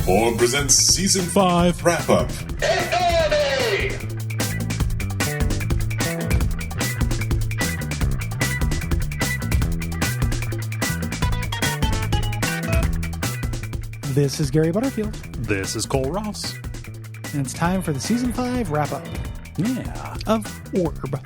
Or presents Season 5 Wrap-Up. This is Gary Butterfield. This is Cole Ross. And it's time for the Season 5 wrap-up. Yeah. Of Orb.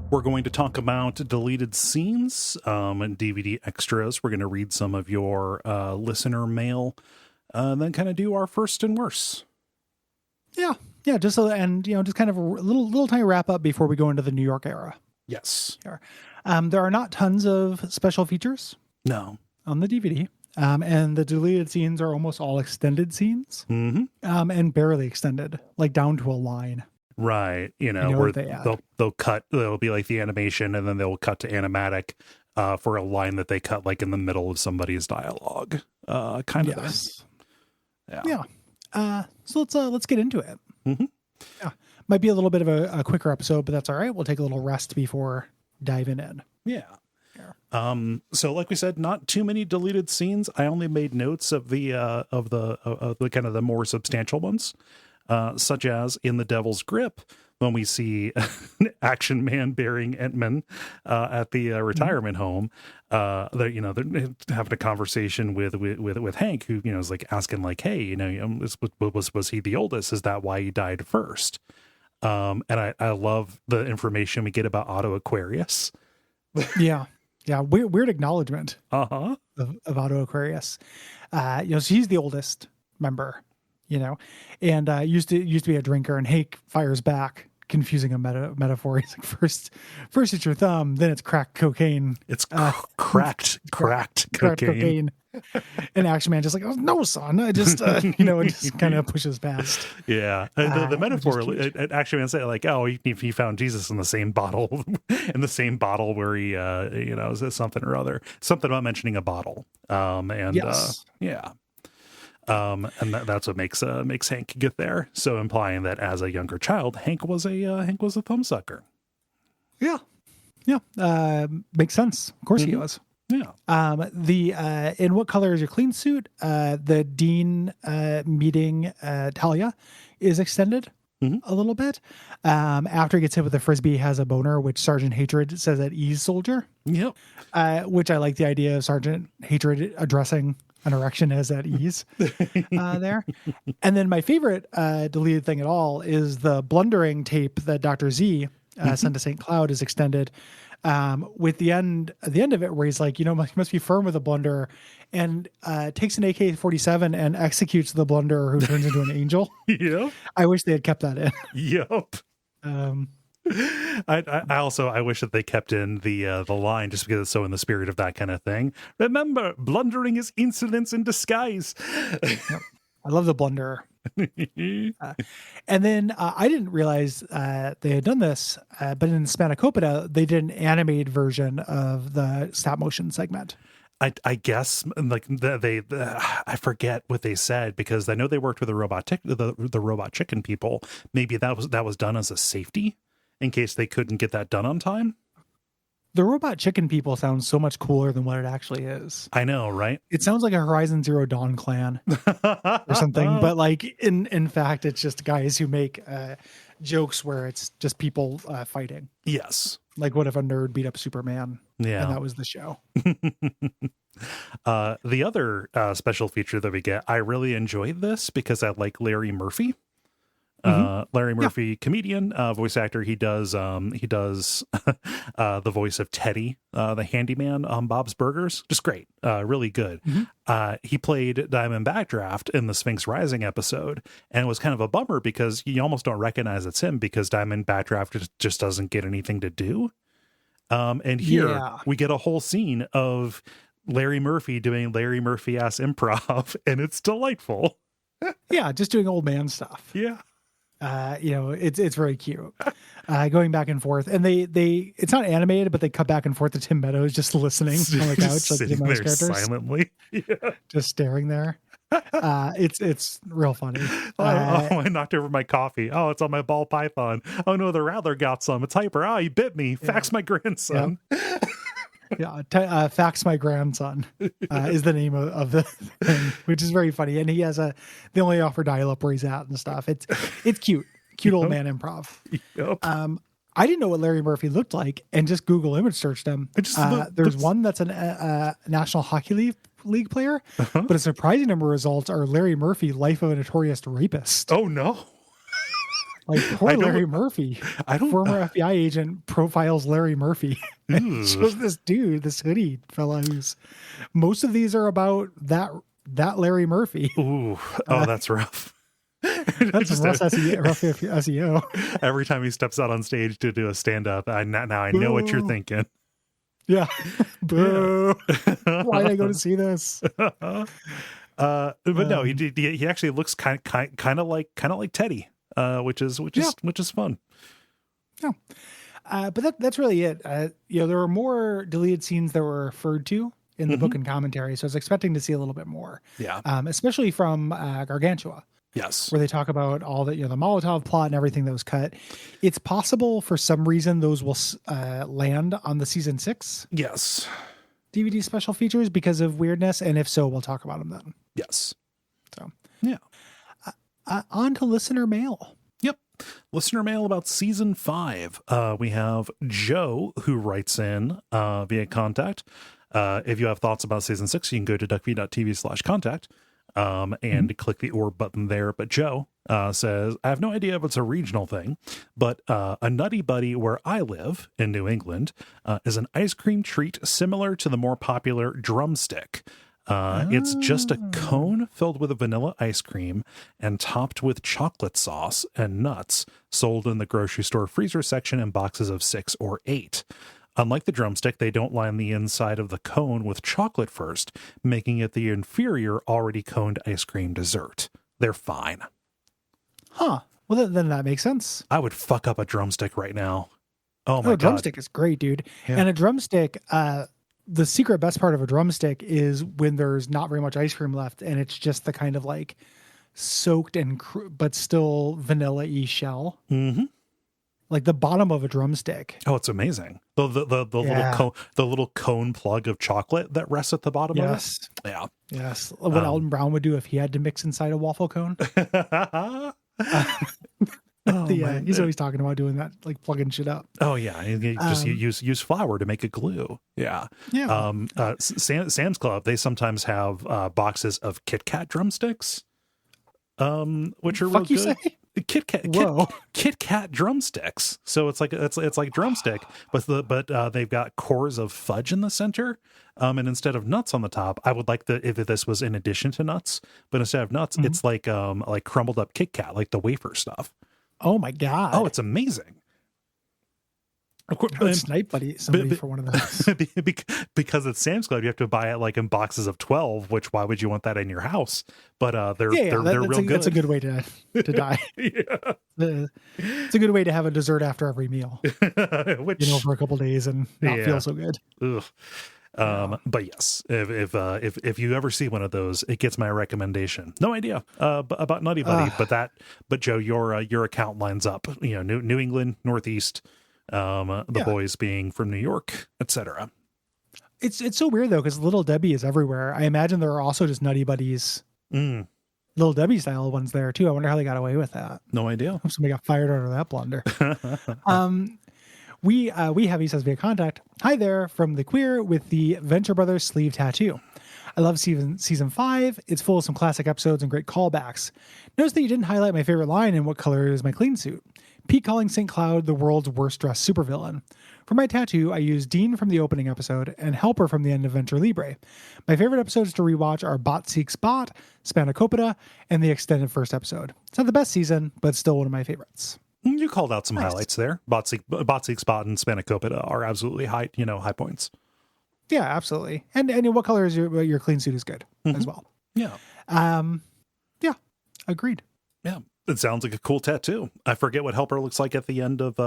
We're going to talk about deleted scenes and DVD extras. We're going to read some of your listener mail, and then kind of do our first and worst. Yeah, just so, and just kind of a little tiny wrap up before we go into the New York era. Yes. There are not tons of special features. No. On the DVD, and the deleted scenes are almost all extended scenes, and barely extended, like down to a line. Right, where they'll cut. They'll be like the animation, and then they'll cut to animatic for a line that they cut like in the middle of somebody's dialogue, kind of. Yes. Thing. Yeah. So let's get into it. Mm-hmm. Yeah, might be a little bit of a quicker episode, but that's all right. We'll take a little rest before diving in. Yeah. So like we said, not too many deleted scenes. I only made notes of the kind of the more substantial ones. Such as in The Devil's Grip, when we see Action Man burying Entman at the retirement home. They're having a conversation with Hank, who is like asking like, hey, was he the oldest? Is that why he died first? And I love the information we get about Otto Aquarius. Yeah, weird acknowledgement. Of Otto Aquarius. So he's the oldest member. And used to be a drinker, and Hank fires back, confusing a metaphor. He's like, first it's your thumb, then it's crack cocaine. It's cracked cocaine. And Action Man just like, oh, no, son, I just, just kind of pushes past. Yeah. The metaphor, Action Man said like, oh, he found Jesus in the same bottle, where he, says something or other, something about mentioning a bottle. Yes. And that's what makes Hank get there. So implying that as a younger child, Hank was a thumbsucker. Yeah. Makes sense. Of course he was. Yeah. In What Color Is Your Clean Suit? The Dean meeting Talia is extended a little bit. After he gets hit with a frisbee, he has a boner, which Sergeant Hatred says at ease, soldier. Yep. Which I like the idea of Sergeant Hatred addressing an erection as at ease there. And then my favorite deleted thing at all is the blundering tape that Dr. Z sent to St. Cloud is extended with the end of it where he's like, you must be firm with a blunder, and takes an AK-47 and executes the blunderer who turns into an angel. Yep. I wish they had kept that in. Yep. I wish that they kept in the line, just because it's so in the spirit of that kind of thing. Remember, blundering is insolence in disguise. Yep. I love the blunderer. And then I didn't realize they had done this, but in Spanakopita, they did an animated version of the stop motion segment. I guess like I forget what they said, because I know they worked with the robot chicken people. Maybe that was done as a safety in case they couldn't get that done on time. The robot chicken people sound so much cooler than what it actually is. I know, right? It sounds like a Horizon Zero Dawn clan or something, but like in fact, it's just guys who make jokes where it's just people fighting. Yes. Like, what if a nerd beat up Superman? Yeah. And that was the show. The other special feature that we get, I really enjoyed this because I like Larry Murphy. Larry Murphy, comedian, voice actor. He does the voice of Teddy, the handyman on Bob's Burgers. Just great. Really good. He played Diamond Backdraft in the Sphinx Rising episode, and it was kind of a bummer because you almost don't recognize it's him, because Diamond Backdraft just doesn't get anything to do. And here we get a whole scene of Larry Murphy doing Larry Murphy-ass improv, and it's delightful. Yeah, just doing old man stuff. Yeah. It's very cute. Going back and forth, and they it's not animated, but they cut back and forth to Tim Meadows just listening on the couch, like the characters silently, just staring there. It's real funny. I knocked over my coffee. Oh, it's on my ball python. Oh no, the rattler got some. It's Hyper. Oh, he bit me. Fax my grandson. Yeah, Fax My Grandson is the name of the thing, which is very funny. And he has they only offer dial-up where he's at and stuff. It's cute old man improv. Yep. I didn't know what Larry Murphy looked like, and just Google image searched him. There's one that's a National Hockey League player, but a surprising number of results are Larry Murphy, Life of a Notorious Rapist. Oh no. Like poor Larry Murphy, former FBI agent profiles Larry Murphy. And shows this dude, this hoodie fella, who's most of these are about that Larry Murphy. Ooh, that's rough. That's rough SEO. Every time he steps out on stage to do a stand up, I know what you're thinking. Yeah. Boo. Why did I go to see this? But no, he actually looks kind of like Teddy. Which is fun. Yeah. But that's really it. There were more deleted scenes that were referred to in the book and commentary, so I was expecting to see a little bit more. Yeah. Especially from Gargantua. Yes. Where they talk about all the the Molotov plot and everything that was cut. It's possible for some reason those will land on the season 6. Yes. DVD special features because of weirdness, and if so, we'll talk about them then. Yes. So yeah. On to listener mail. Yep. Listener mail about season 5. We have Joe who writes in via contact. If you have thoughts about season 6, you can go to Duckfeed.tv/contact and click the or button there. But Joe says, I have no idea if it's a regional thing, but a Nutty Buddy where I live in New England is an ice cream treat similar to the more popular Drumstick. It's just a cone filled with a vanilla ice cream and topped with chocolate sauce and nuts, sold in the grocery store freezer section in boxes of 6 or 8. Unlike the Drumstick, they don't line the inside of the cone with chocolate first, making it the inferior already coned ice cream dessert. They're fine. Huh. Well, then that makes sense. I would fuck up a Drumstick right now. Oh my God. A Drumstick is great, dude. Yeah. And a Drumstick, the secret best part of a Drumstick is when there's not very much ice cream left and it's just the kind of like soaked and but still vanilla-y shell. Mm-hmm. Like the bottom of a Drumstick. Oh, it's amazing. The little cone plug of chocolate that rests at the bottom of it. Yeah. Yes. What Alton Brown would do if he had to mix inside a waffle cone. He's always talking about doing that, like plugging shit up. Oh yeah, you just use flour to make a glue. Yeah. Sam's Club, they sometimes have boxes of Kit Kat drumsticks, which are real good. Say? Kit Kat drumsticks. So it's like drumstick, but they've got cores of fudge in the center, and instead of nuts on the top, I would like if this was in addition to nuts, but instead of nuts, it's like crumbled up Kit Kat, like the wafer stuff. Oh my God. Oh, it's amazing. Of course, snipe somebody for one of those. Because it's Sam's Club, you have to buy it like in boxes of 12, which why would you want that in your house? But they're real good. That's a good way to die. Yeah. It's a good way to have a dessert after every meal. Which, for a couple of days and not feel so good. Ugh. But yes, if you ever see one of those, it gets my recommendation. No idea about Nutty Buddy, but Joe, your account lines up. New England, Northeast, the boys being from New York, etc. It's so weird though, because Little Debbie is everywhere. I imagine there are also just Nutty Buddies, Little Debbie style ones there too. I wonder how they got away with that. No idea. I hope somebody got fired out of that blunder. We have, he says via contact, hi there from the queer with the Venture Brothers sleeve tattoo. I love season 5. It's full of some classic episodes and great callbacks. Notice that you didn't highlight my favorite line in What Color Is My Clean Suit? Pete calling St. Cloud the world's worst dressed supervillain. For my tattoo, I use Dean from the opening episode and Helper from the end of Venture Libre. My favorite episodes to rewatch are Bot Seeks Bot, Spanakopita, and the extended first episode. It's not the best season, but still one of my favorites. You called out some highlights there. Bot Seeks Bot and Spanakopita are absolutely high points. Yeah, absolutely. And What Color Is Your Clean Suit is good as well. Yeah. Yeah, agreed. Yeah. It sounds like a cool tattoo. I forget what Helper looks like at the end of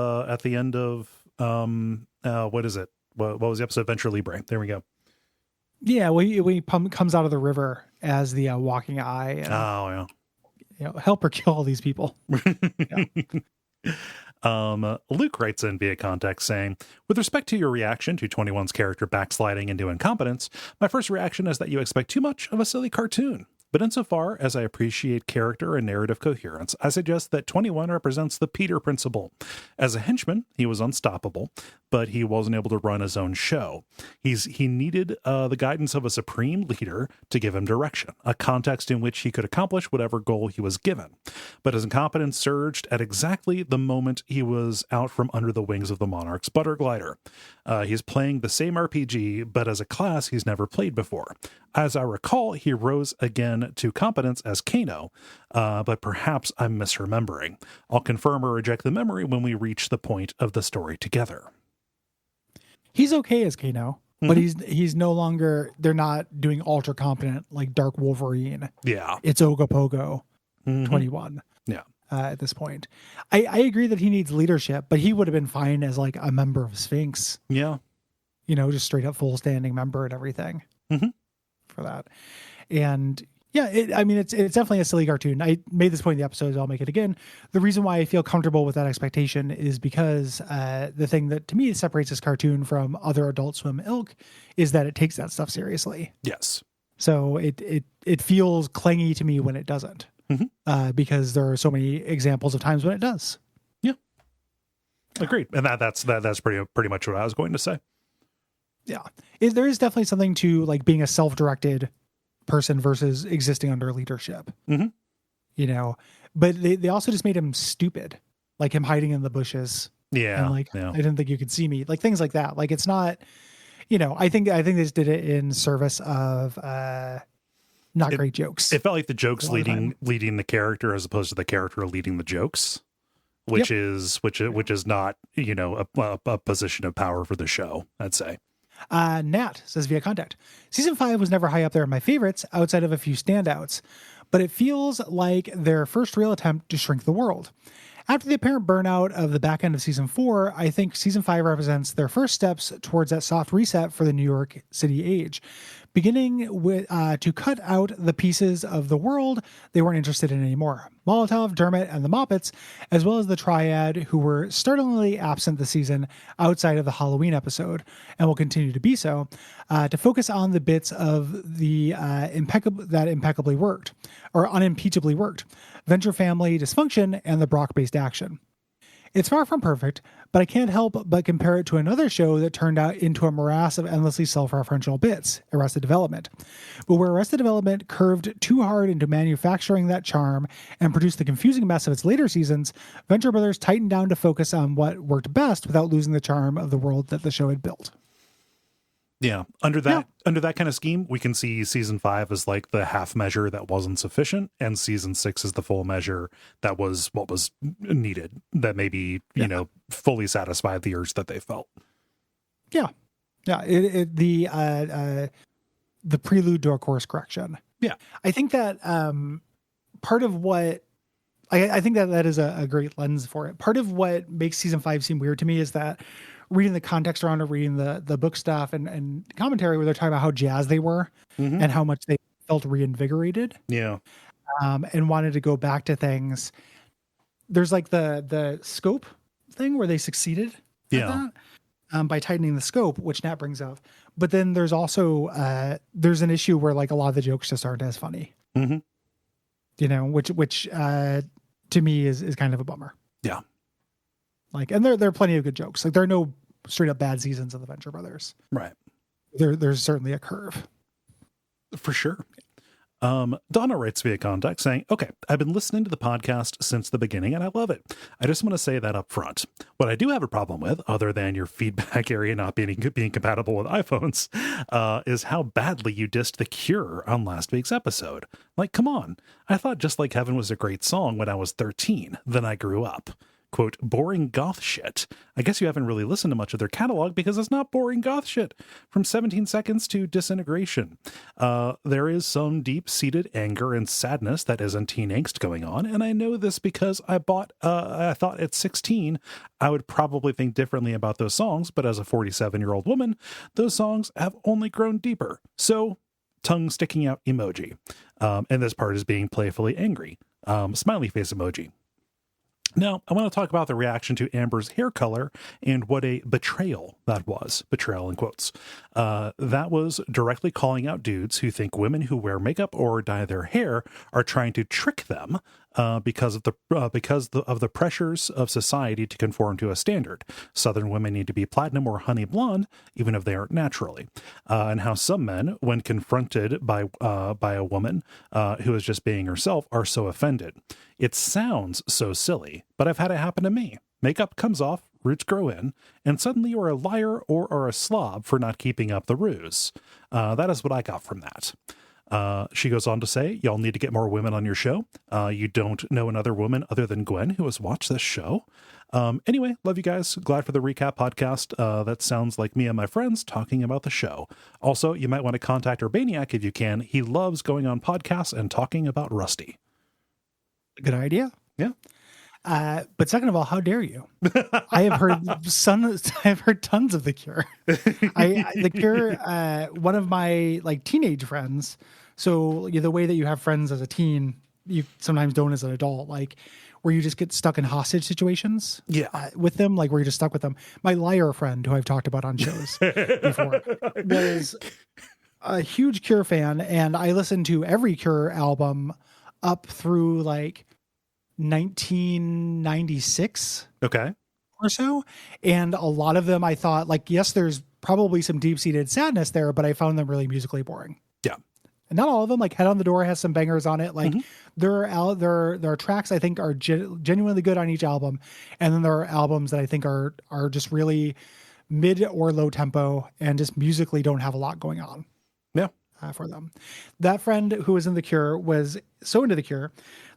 what is it? What was the episode? Venture Libre. There we go. Yeah, when he comes out of the river as the walking eye and Oh, help her kill all these people. Yeah. Luke writes in via context saying, with respect to your reaction to 21's character backsliding into incompetence, my first reaction is that you expect too much of a silly cartoon. But insofar as I appreciate character and narrative coherence, I suggest that 21 represents the Peter principle. As a henchman, he was unstoppable, but he wasn't able to run his own show. He needed the guidance of a supreme leader to give him direction, a context in which he could accomplish whatever goal he was given. But his incompetence surged at exactly the moment he was out from under the wings of the Monarch's butter glider. He's playing the same RPG, but as a class he's never played before. As I recall, he rose again to competence as Kano, but perhaps I'm misremembering. I'll confirm or reject the memory when we reach the point of the story together. He's okay as Kano, but he's no longer, they're not doing ultra competent like Dark Wolverine. Yeah. It's Ogopogo 21. Yeah. At this point. I agree that he needs leadership, but he would have been fine as like a member of Sphinx. Yeah. Just straight up full standing member and everything for that. And yeah, it's definitely a silly cartoon. I made this point in the episode, so I'll make it again. The reason why I feel comfortable with that expectation is because the thing that to me separates this cartoon from other Adult Swim ilk is that it takes that stuff seriously. Yes. So it feels clingy to me when it doesn't. Because there are so many examples of times when it does. Yeah, agreed. And that's pretty much what I was going to say. Yeah, there is definitely something to like being a self-directed person versus existing under leadership. But they also just made him stupid, like him hiding in the bushes. Yeah, and I didn't think you could see me, like things like that. Like it's not, I think they just did it in service of great jokes. It felt like the jokes leading the character as opposed to the character leading the jokes, which is not a position of power for the show, I'd say. Nat says via contact, season 5 was never high up there in my favorites outside of a few standouts, but it feels like their first real attempt to shrink the world. After the apparent burnout of the back end of season 4, I think season 5 represents their first steps towards that soft reset for the New York City age, beginning with to cut out the pieces of the world they weren't interested in anymore. Molotov, Dermot, and the Moppets, as well as the Triad, who were startlingly absent this season outside of the Halloween episode, and will continue to be so, to focus on the bits of the impeccably worked, or unimpeachably worked, Venture family dysfunction, and the Brock-based action. It's far from perfect, but I can't help but compare it to another show that turned out into a morass of endlessly self-referential bits, Arrested Development. But where Arrested Development curved too hard into manufacturing that charm and produced the confusing mess of its later seasons, Venture Brothers tightened down to focus on what worked best without losing the charm of the world that the show had built. Yeah. Under that kind of scheme, we can see season 5 as like the half measure that wasn't sufficient, and season 6 is the full measure that was what was needed, that maybe, fully satisfied the urge that they felt. Yeah. Yeah. The prelude to a course correction. Yeah. I think that part of what I think that is a great lens for it. Part of what makes season 5 seem weird to me is that reading the context around it, reading the book stuff and commentary where they're talking about how jazzed they were and how much they felt reinvigorated. Yeah. And wanted to go back to things. There's like the scope thing where they succeeded at that, by tightening the scope, which Nat brings up. But then there's also, there's an issue where like a lot of the jokes just aren't as funny, which to me is kind of a bummer. Yeah. Like, and there are plenty of good jokes. Like there are no straight up bad seasons of the Venture Brothers. Right. There's certainly a curve. For sure. Donna writes via contact saying, okay, I've been listening to the podcast since the beginning and I love it. I just want to say that up front. What I do have a problem with, other than your feedback area not being compatible with iPhones, is how badly you dissed The Cure on last week's episode. Like, come on. I thought Just Like Heaven was a great song when I was 13. Then I grew up. Quote, boring goth shit. I guess you haven't really listened to much of their catalog because it's not boring goth shit. From 17 Seconds to Disintegration. There is some deep-seated anger and sadness that isn't teen angst going on, and I know this because I thought at 16 I would probably think differently about those songs, but as a 47-year-old woman, those songs have only grown deeper. So, tongue sticking out emoji. And this part is being playfully angry. Smiley face emoji. Now, I want to talk about the reaction to Amber's hair color and what a betrayal that was. Betrayal in quotes. That was directly calling out dudes who think women who wear makeup or dye their hair are trying to trick them because of the pressures of society to conform to a standard. Southern women need to be platinum or honey blonde, even if they aren't naturally. And how some men, when confronted by a woman who is just being herself, are so offended. It sounds so silly, but I've had it happen to me. Makeup comes off, roots grow in, and suddenly you're a liar or are a slob for not keeping up the ruse. That is what I got from that. She goes on to say, y'all need to get more women on your show. You don't know another woman other than Gwen who has watched this show. Anyway, love you guys. Glad for the recap podcast. That sounds like me and my friends talking about the show. Also, you might want to contact Urbaniac if you can. He loves going on podcasts and talking about Rusty. Good idea. Yeah. But second of all, how dare you? I have heard tons of The Cure. The Cure, one of my like teenage friends. So the way that you have friends as a teen, you sometimes don't as an adult, like where you just get stuck in hostage situations. Yeah. With them, like where you're just stuck with them. My liar friend, who I've talked about on shows before, was a huge Cure fan, and I listened to every Cure album up through like 1996 Okay. or so. And a lot of them I thought like, yes, there's probably some deep-seated sadness there, but I found them really musically boring. Yeah. And not all of them, like Head on the Door has some bangers on it. Like there are tracks I think are genuinely good on each album. And then there are albums that I think are just really mid or low tempo and just musically don't have a lot going on. Yeah. For them. That friend who was in The Cure was so into The Cure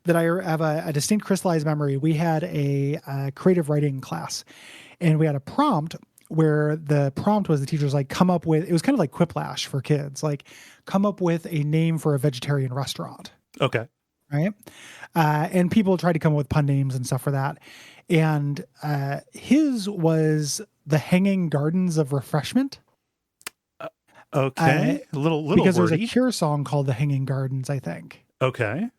that I have a distinct crystallized memory. We had a creative writing class, and we had a prompt where the prompt was the teacher's like, come up with, it was kind of like Quiplash for kids, like come up with a name for a vegetarian restaurant. Okay. Right. And people tried to come up with pun names and stuff for that. And his was the Hanging Gardens of Refreshment. Okay. A little because wordy. there's a Cure song called The Hanging Gardens, I think. Okay.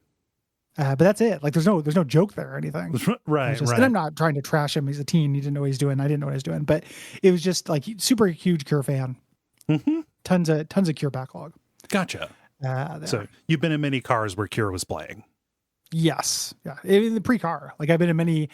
But that's it. Like there's no joke there or anything. Right. And I'm not trying to trash him. He's a teen. He didn't know what he's doing. I didn't know what he was doing, but it was just like super huge Cure fan. Mm-hmm. Tons of Cure backlog. Gotcha. So you've been in many cars where Cure was playing. Yes. Yeah. In the pre-car. Like I've been in many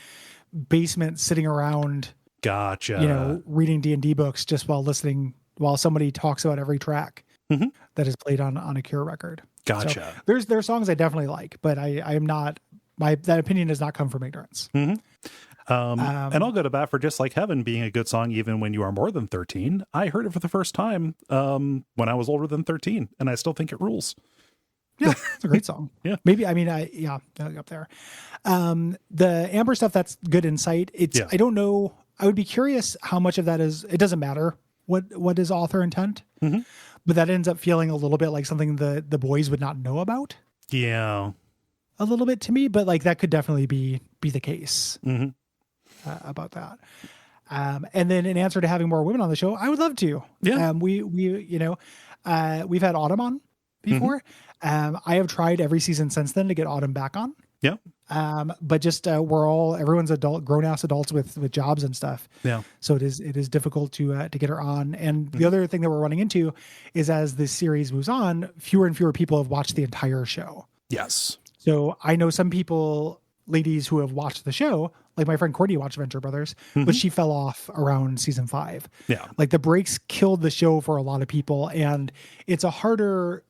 basements sitting around. Gotcha. Reading D&D books just while somebody talks about every track that is played on a Cure record. Gotcha. So there are songs I definitely like, but I am not, that opinion does not come from ignorance. Mm-hmm. And I'll go to bat for Just Like Heaven being a good song even when you are more than 13. I heard it for the first time when I was older than 13, and I still think it rules. Yeah, it's a great song. Yeah. Maybe, up there. The Amber stuff, that's good insight. I don't know. I would be curious how much of that is, it doesn't matter what is author intent, but that ends up feeling a little bit like something the boys would not know about. Yeah. A little bit to me, but like that could definitely be the case about that. And then in answer to having more women on the show, I would love to. Yeah. We've had Autumn on before. I have tried every season since then to get Autumn back on. Yeah. But just everyone's grown ass adults with jobs and stuff. Yeah. So it is difficult to get her on. And the other thing that we're running into is as this series moves on, fewer and fewer people have watched the entire show. Yes. So I know some people, ladies who have watched the show, like my friend Courtney watched Venture Brothers, but she fell off around season 5. Yeah. Like the breaks killed the show for a lot of people. And it's a harder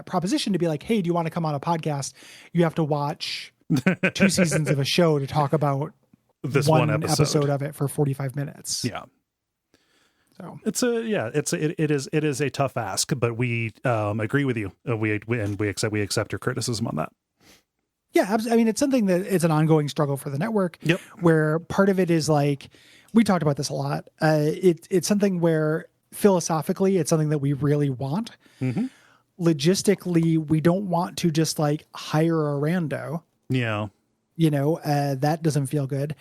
proposition to be like, hey, do you want to come on a podcast? You have to watch 2 seasons of a show to talk about this one episode of it for 45 minutes. Yeah. So it is a tough ask, but we agree with you. We accept your criticism on that. Yeah, I mean, it's something that it's an ongoing struggle for the network. Yep. Where part of it is like, we talked about this a lot. It's something where philosophically, it's something that we really want. Logistically, we don't want to just like hire a rando. Yeah. That doesn't feel good.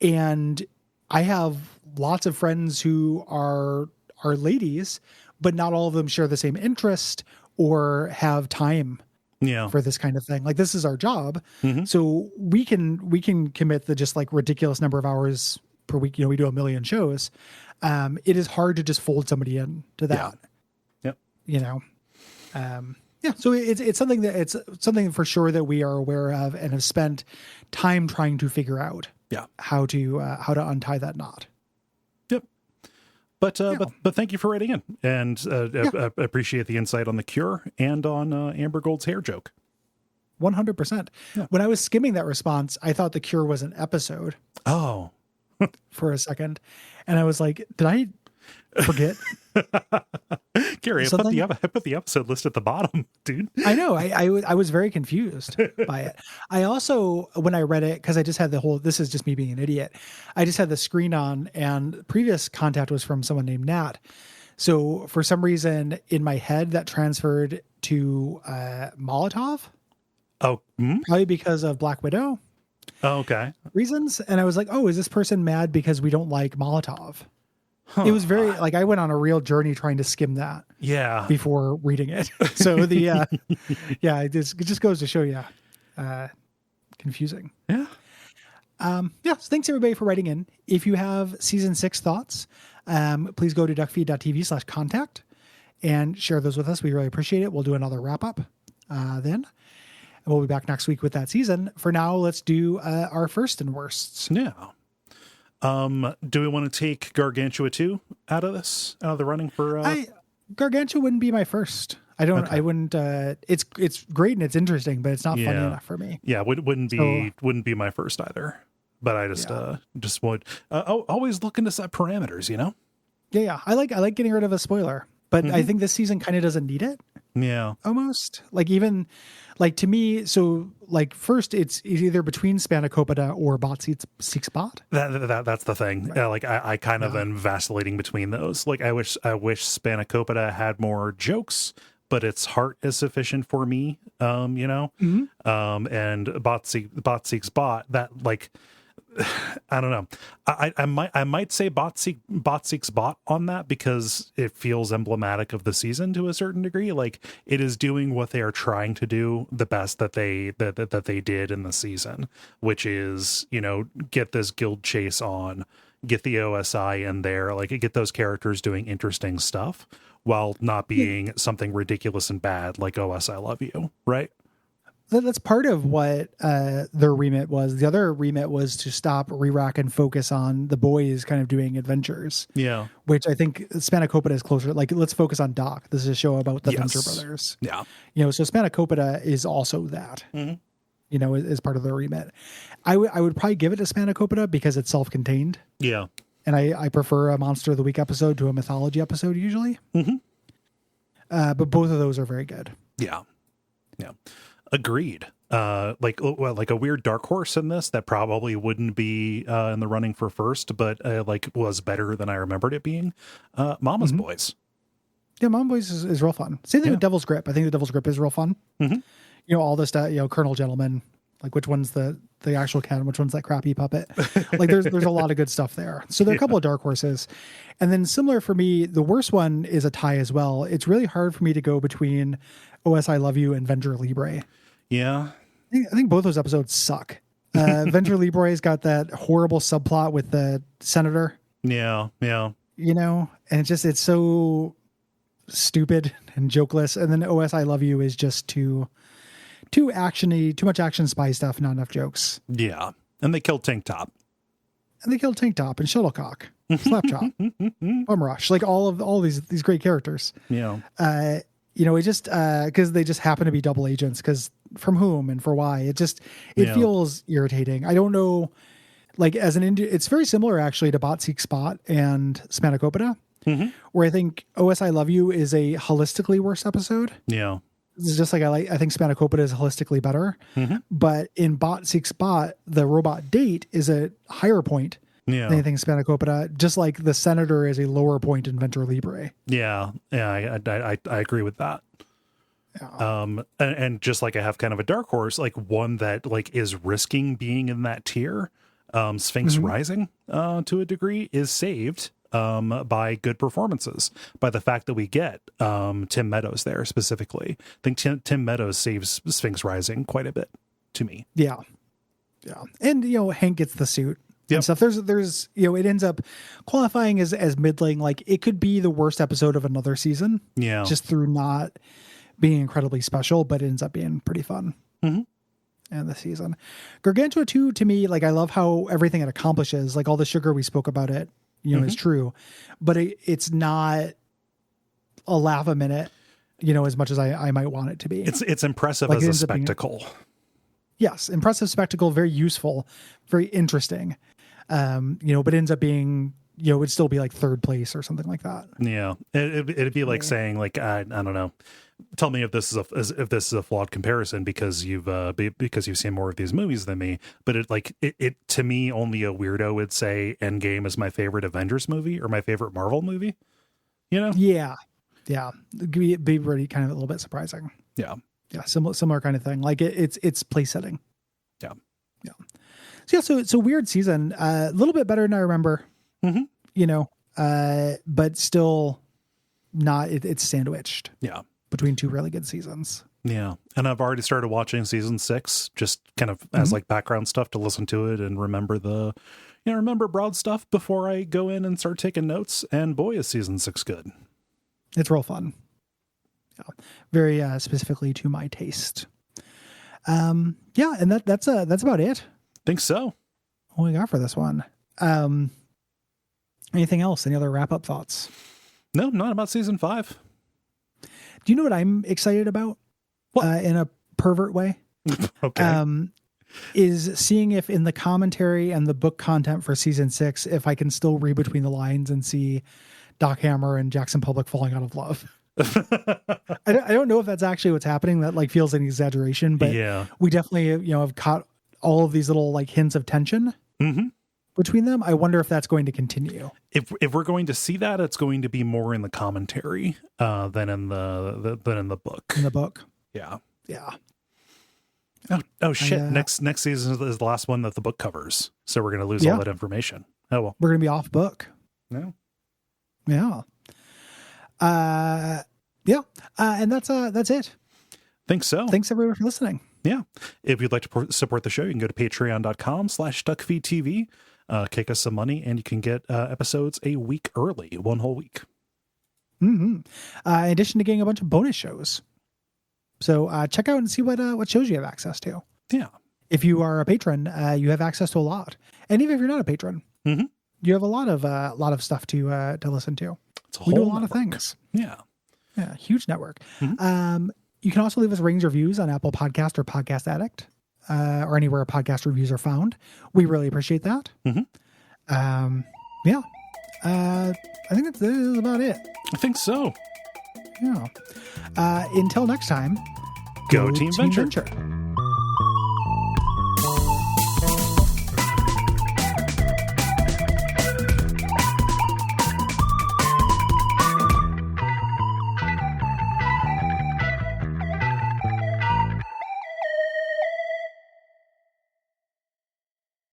And I have lots of friends who are ladies, but not all of them share the same interest or have time Yeah. for this kind of thing. Like, this is our job. Mhm. So we can commit the just like ridiculous number of hours per week. You know, we do 1 million shows. It is hard to just fold somebody in to that, Yep. you know? So it's something for sure that we are aware of and have spent time trying to figure out how to untie that knot. Yep. But thank you for writing in, and appreciate the insight on The Cure and on Amber Gold's hair joke. 100%. When I was skimming that response, I thought The Cure was an episode. Oh, for a second, and I was like, did I forget? Gary, I put the episode list at the bottom, dude. I know. I was very confused by it. I also, when I read it, because I just had this is just me being an idiot. I just had the screen on, and previous contact was from someone named Nat. So for some reason in my head that transferred to Molotov. Oh, probably because of Black Widow. Oh, okay. Reasons. And I was like, oh, is this person mad because we don't like Molotov? It was very like, I went on a real journey trying to skim that before reading it. So it just goes to show you, confusing. Yeah. So thanks everybody for writing in. If you have season 6 thoughts, please go to duckfeed.tv/contact and share those with us. We really appreciate it. We'll do another wrap up then. And we'll be back next week with that season. For now, let's do our first and worsts. Yeah. Do we want to take Gargantua 2 out of the running for Gargantua wouldn't be my first. I wouldn't it's great and it's interesting, but it's not funny enough for me. Yeah, wouldn't be my first either. But I just would always looking to set parameters, you know? Yeah. I like getting rid of a spoiler, but I think this season kind of doesn't need it. Yeah. Almost. Like, even like, to me, so like, first it's either between Spanakopita or Bot Seeks Bot. That's the thing. Right. Like I kind of am vacillating between those. Like I wish Spanakopita had more jokes, but its heart is sufficient for me. You know? And Bot Seeks Bot, that, like, I don't know. I might say Bot Seeks Bot on that, because it feels emblematic of the season to a certain degree. Like, it is doing what they are trying to do the best that they did in the season, which is, you know, get this guild chase on, get the OSI in there, like get those characters doing interesting stuff while not being something ridiculous and bad like OS I Love You, right? That's part of what their remit was. The other remit was to stop re-rack and focus on the boys kind of doing adventures. Yeah. Which I think Spanakopita is closer. Like, let's focus on Doc. This is a show about the Venture brothers. Yeah. You know, so Spanakopita is also that, you know, is part of their remit. I would probably give it to Spanakopita because it's self-contained. Yeah. And I prefer a Monster of the Week episode to a Mythology episode usually. But both of those are very good. Yeah. Yeah. Agreed. Like a weird dark horse in this that probably wouldn't be in the running for first, but like was better than I remembered it being. Mama's Boys. Yeah, Mama's Boys is real fun. Same thing with Devil's Grip. I think the Devil's Grip is real fun. You know, all this stuff, you know, Colonel Gentleman, like which one's the actual canon, which one's that crappy puppet. Like there's a lot of good stuff there. So there are a couple of dark horses. And then similar for me, the worst one is a tie as well. It's really hard for me to go between OS I Love You and Venture Libre. Yeah. I think both those episodes suck. Venture Libre's got that horrible subplot with the senator. Yeah. Yeah. You know, and it's so stupid and jokeless. And then OS I Love You is just too actiony, too much action spy stuff, not enough jokes. Yeah. And they killed Tank Top. And Shuttlecock, Slapchop, Bum Rush, like all these great characters. Yeah. You know, it just because they just happen to be double agents, because from whom and for why. It feels irritating. I don't know. Like, as it's very similar actually to Bot Seeks Bot and Spanakopita, where I think OS I Love You is a holistically worse episode. Yeah. It's just like I think Spanakopita is holistically better. But in Bot Seeks Bot, the robot date is a higher point than anything Spanakopita, just like the senator is a lower point in Venture Libre. Yeah. Yeah, I agree with that. Yeah. And just like I have kind of a dark horse, like one that like is risking being in that tier, Sphinx Rising to a degree is saved by good performances, by the fact that we get Tim Meadows there specifically. I think Tim Meadows saves Sphinx Rising quite a bit to me. Yeah. And Hank gets the suit and stuff. There's it ends up qualifying as middling. Like, it could be the worst episode of another season. Yeah. Just through not being incredibly special, but it ends up being pretty fun. And the season. Gargantua 2, to me, like, I love how everything it accomplishes, like all the sugar we spoke about it, is true, but it's not a laugh a minute, as much as I might want it to be. It's impressive like, as a spectacle. Yes. Impressive spectacle, very useful, very interesting. But ends up being, it'd still be like third place or something like that. Yeah. It'd be like saying, like, I don't know, tell me if this is a flawed comparison because you've seen more of these movies than me, but it to me, only a weirdo would say Endgame is my favorite Avengers movie or my favorite Marvel movie. Yeah, it'd be really kind of a little bit surprising. Yeah, similar kind of thing. Like, it's place setting. Yeah. So it's a weird season, a little bit better than I remember. But still not. It's sandwiched. Yeah. Between two really good seasons. Yeah. And I've already started watching season 6, just kind of as like background stuff to listen to it and remember remember broad stuff before I go in and start taking notes. And boy, is season 6 good. It's real fun. Yeah. Very specifically to my taste. And that's about it. Think so. What we got for this one? Anything else? Any other wrap-up thoughts? No, not about season 5. Do you know what I'm excited about? In a pervert way? Okay. Is seeing if in the commentary and the book content for season 6, if I can still read between the lines and see Doc Hammer and Jackson Public falling out of love. I don't know if that's actually what's happening. That like feels like an exaggeration, but we definitely, have caught all of these little like hints of tension between them. I wonder if that's going to continue. If we're going to see that, it's going to be more in the commentary than in the book. In the book, yeah. Oh shit! Next season is the last one that the book covers, so we're going to lose all that information. Oh well, we're going to be off book. No. Yeah. And that's it. Think so. Thanks everyone for listening. Yeah. If you'd like to support the show, you can go to patreon.com/Duckfeed.tv, kick us some money, and you can get episodes a week early, one whole week. In addition to getting a bunch of bonus shows. So check out and see what shows you have access to. Yeah. If you are a patron, you have access to a lot. And even if you're not a patron, you have a lot of stuff to listen to. We do a lot of things. Yeah. Yeah. Huge network. You can also leave us ratings, reviews on Apple Podcast or Podcast Addict, or anywhere podcast reviews are found. We really appreciate that. I think that's about it. I think so. Yeah. Until next time, go Team Venture.